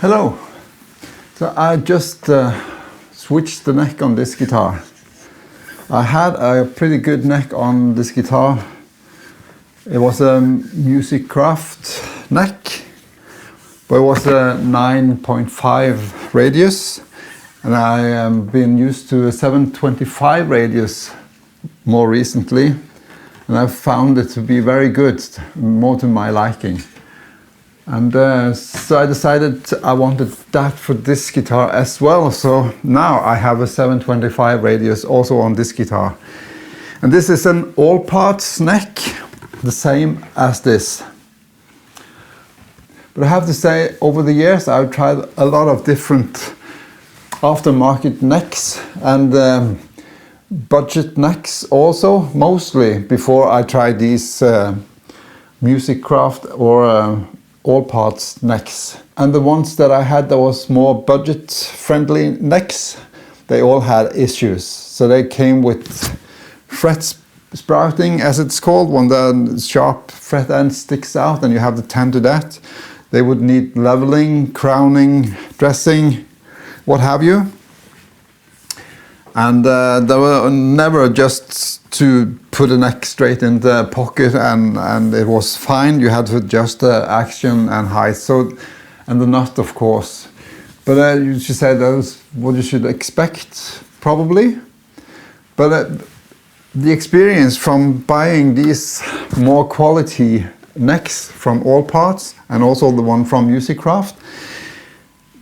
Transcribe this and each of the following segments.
Hello. So I just switched the neck on this guitar. I had a pretty good neck on this guitar. It was a Musikraft neck, but it was a 9.5 radius, and I have been used to a 725 radius more recently, and I've found it to be very good, more to my liking. And so I decided I wanted that for this guitar as well. So now I have a 725 radius also on this guitar. And this is an Allparts neck, the same as this. But I have to say, over the years I've tried a lot of different aftermarket necks and budget necks also, mostly before I tried these Musikraft or Allparts necks. And the ones that I had that was more budget friendly necks, they all had issues. So they came with fret sprouting, as it's called, when the sharp fret end sticks out and you have to tend to that. They would need leveling, crowning, dressing, what have you. And they were never just to put a neck straight in the pocket and it was fine. You had to adjust the action and height, so, and the nut, of course. But you should say that's what you should expect, probably. But the experience from buying these more quality necks from Allparts and also the one from Musikraft,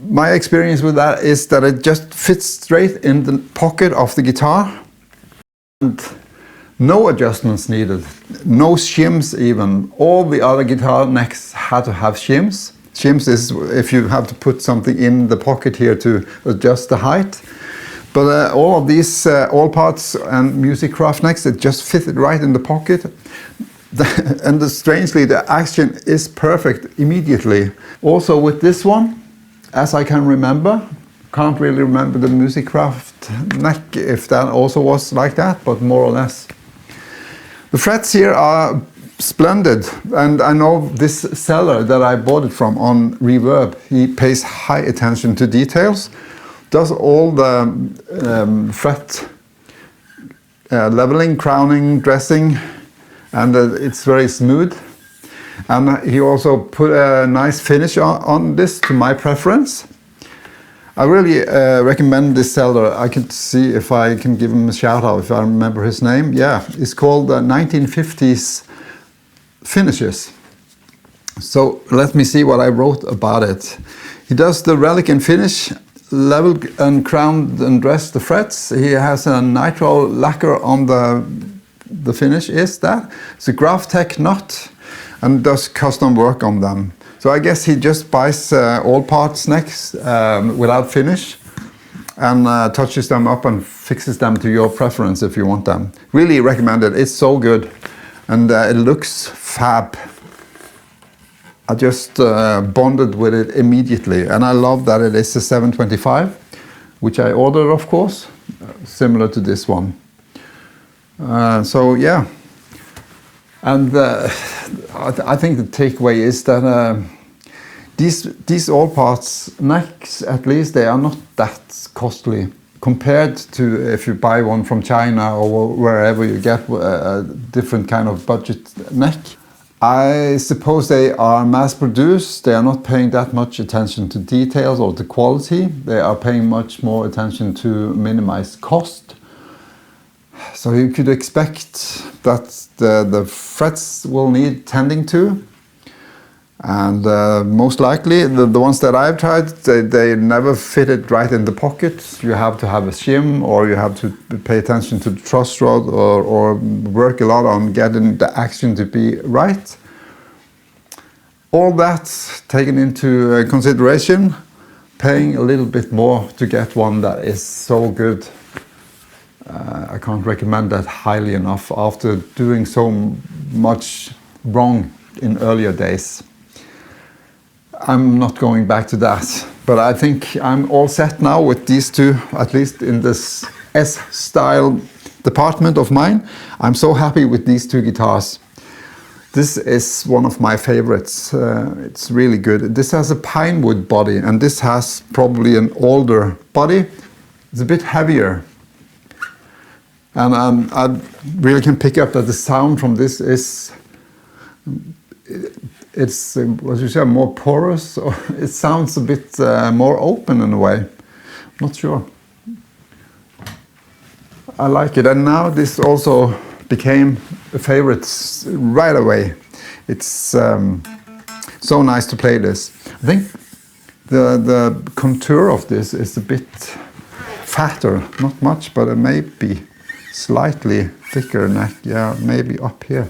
my experience with that is that it just fits straight in the pocket of the guitar and no adjustments needed, no shims even. All the other guitar necks had to have shims. Shims is if you have to put something in the pocket here to adjust the height. But all of these Allparts and Musikraft necks, it just fit it right in the pocket. And strangely, the action is perfect immediately. Also with this one, as I can remember, can't really remember the Musikraft neck if that also was like that, but more or less. The frets here are splendid, and I know this seller that I bought it from on Reverb, he pays high attention to details, does all the fret leveling, crowning, dressing, and it's very smooth. And he also put a nice finish on this to my preference. I really recommend this seller. I can see if I can give him a shout out if I remember his name. Yeah, it's called 1950s Finishes. So let me see what I wrote about it. He does the relic and finish, level and crown and dress the frets. He has a nitro lacquer on the finish is that. It's a Graphtec nut and does custom work on them. So I guess he just buys Allparts necks without finish and touches them up and fixes them to your preference if you want them. Really recommend it, it's so good and it looks fab. I just bonded with it immediately, and I love that it is a 725, which I ordered, of course, similar to this one. So yeah. And I think the takeaway is that these Allparts necks, at least, they are not that costly compared to if you buy one from China or wherever you get a different kind of budget neck. I suppose they are mass produced. They are not paying that much attention to details or to quality. They are paying much more attention to minimize cost. So you could expect that the frets will need tending to, and most likely the ones that I've tried, they never fitted right in the pocket. You have to have a shim, or you have to pay attention to the truss rod, or work a lot on getting the action to be right. All that taken into consideration, paying a little bit more to get one that is so good. I can't recommend that highly enough after doing so much wrong in earlier days. I'm not going back to that, but I think I'm all set now with these two, at least in this S-style department of mine. I'm so happy with these two guitars. This is one of my favorites. It's really good. This has a Pinewood body, and this has probably an Alder body. It's a bit heavier. And I really can pick up that the sound from this is, it's what you say, more porous, or it sounds a bit more open in a way. I'm not sure. I like it, and now this also became a favorite right away. It's so nice to play this. I think the contour of this is a bit fatter, not much, but it may be slightly thicker neck. Yeah, maybe up here.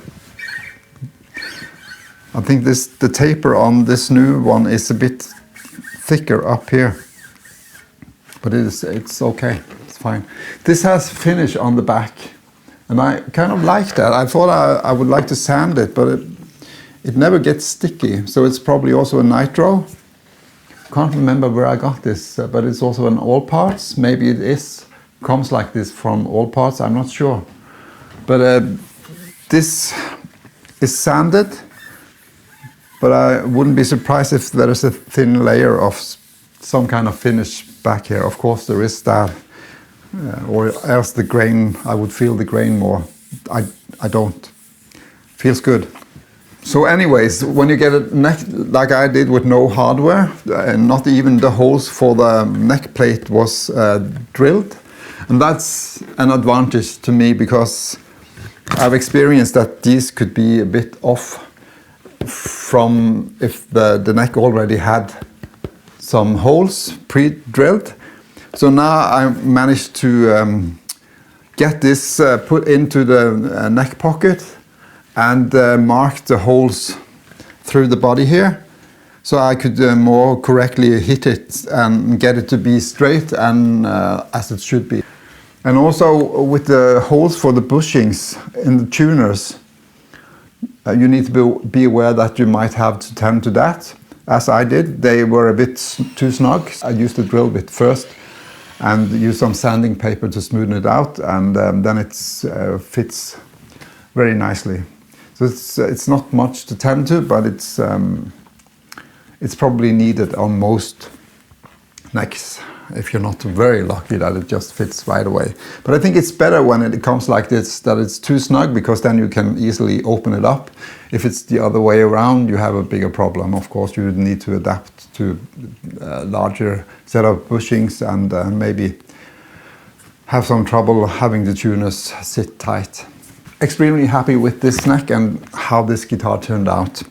I think the taper on this new one is a bit thicker up here, but it's okay. It's fine. This has finish on the back, and I kind of like that. I thought I would like to sand it, but it never gets sticky. So it's probably also a nitro. Can't remember where I got this, but it's also an Allparts. Maybe it comes like this from Allparts. I'm not sure. But this is sanded, but I wouldn't be surprised if there is a thin layer of some kind of finish back here. Of course there is that, or else the grain, I would feel the grain more. I don't. Feels good. So anyways, when you get a neck like I did with no hardware, and not even the holes for the neck plate was drilled, and that's an advantage to me because I've experienced that these could be a bit off from if the neck already had some holes pre-drilled. So now I managed to get this put into the neck pocket and mark the holes through the body here, so I could more correctly hit it and get it to be straight and as it should be. And also with the holes for the bushings in the tuners, you need to be aware that you might have to tend to that, as I did. They were a bit too snug. I used the drill bit first and used some sanding paper to smoothen it out, and then it fits very nicely. So it's not much to tend to, but it's probably needed on most necks, if you're not very lucky that it just fits right away. But I think it's better when it comes like this, that it's too snug, because then you can easily open it up. If it's the other way around, you have a bigger problem. Of course, you would need to adapt to a larger set of bushings and maybe have some trouble having the tuners sit tight. Extremely happy with this neck and how this guitar turned out.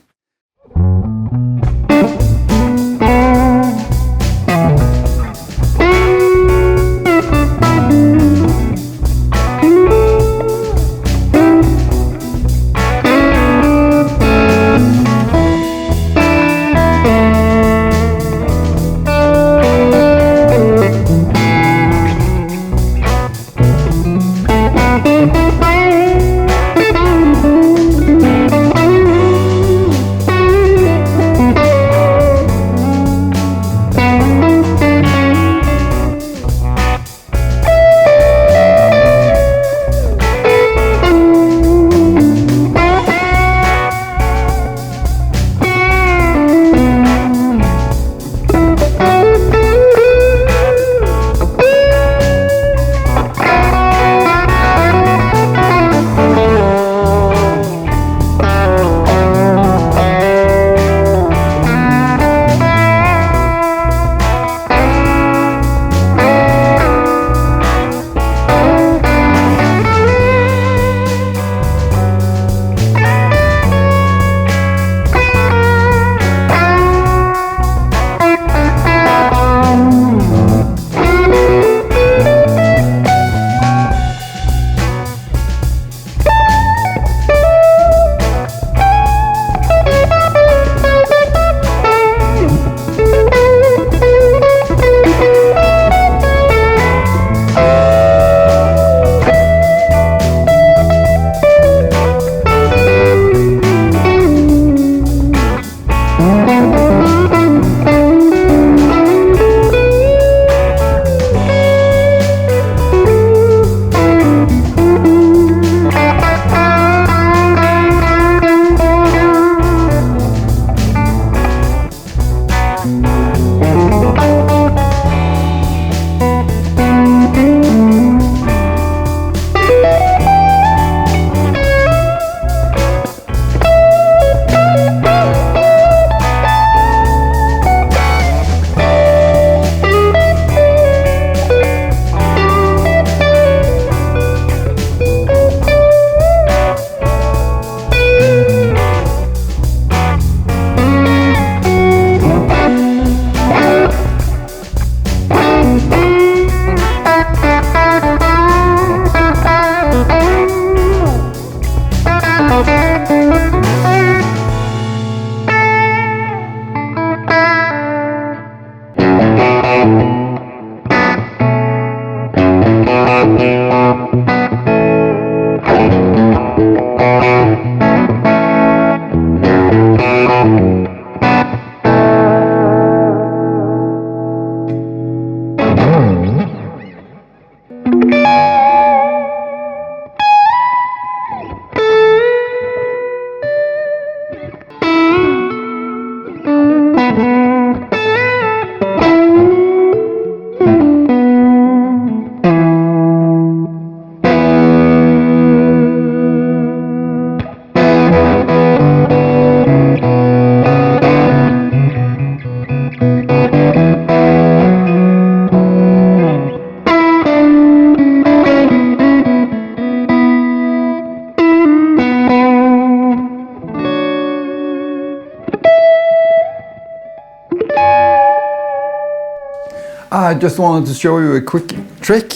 I just wanted to show you a quick trick.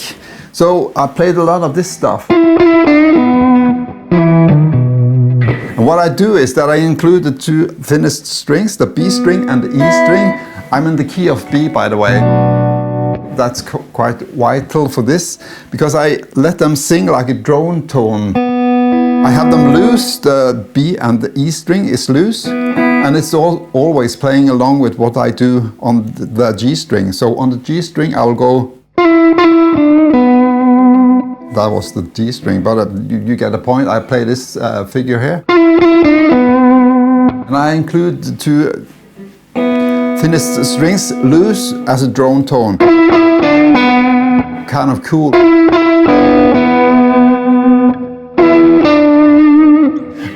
So I played a lot of this stuff. And what I do is that I include the two thinnest strings, the B string and the E string. I'm in the key of B, by the way. That's quite vital for this, because I let them sing like a drone tone. I have them loose, the B and the E string is loose, and it's always playing along with what I do on the G string. So on the G string I will go, that was the G string, but you get the point. I play this figure here. And I include the two thinnest strings loose as a drone tone. Kind of cool.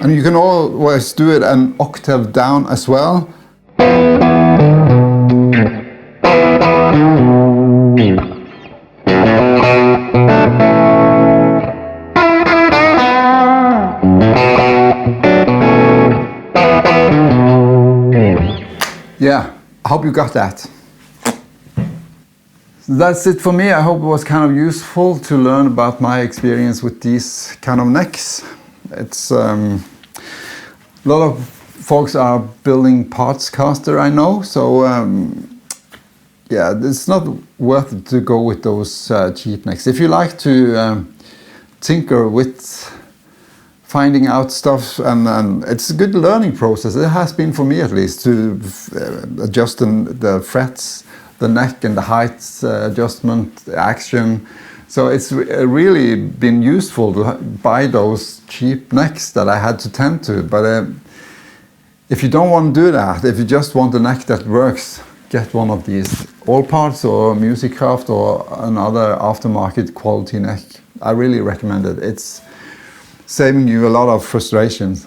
And you can always do it an octave down as well. Yeah, I hope you got that. That's it for me. I hope it was kind of useful to learn about my experience with these kind of necks. It's a lot of folks are building partscaster, I know, so yeah, it's not worth it to go with those cheap necks. If you like to tinker with finding out stuff, and it's a good learning process. It has been for me, at least, to adjust the frets, the neck and the height adjustment, the action. So it's really been useful to buy those cheap necks that I had to tend to. But if you don't want to do that, if you just want a neck that works, get one of these Allparts or Musikraft or another aftermarket quality neck. I really recommend it. It's saving you a lot of frustrations.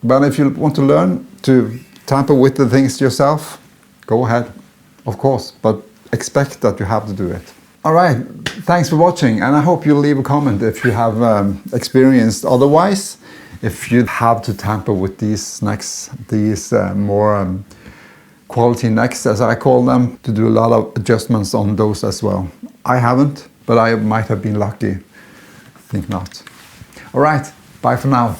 But if you want to learn to tamper with the things yourself, go ahead, of course, but expect that you have to do it. All right, thanks for watching, and I hope you'll leave a comment if you have experienced otherwise. If you have to tamper with these necks, these more quality necks, as I call them, to do a lot of adjustments on those as well. I haven't, but I might have been lucky. I think not. All right, bye for now.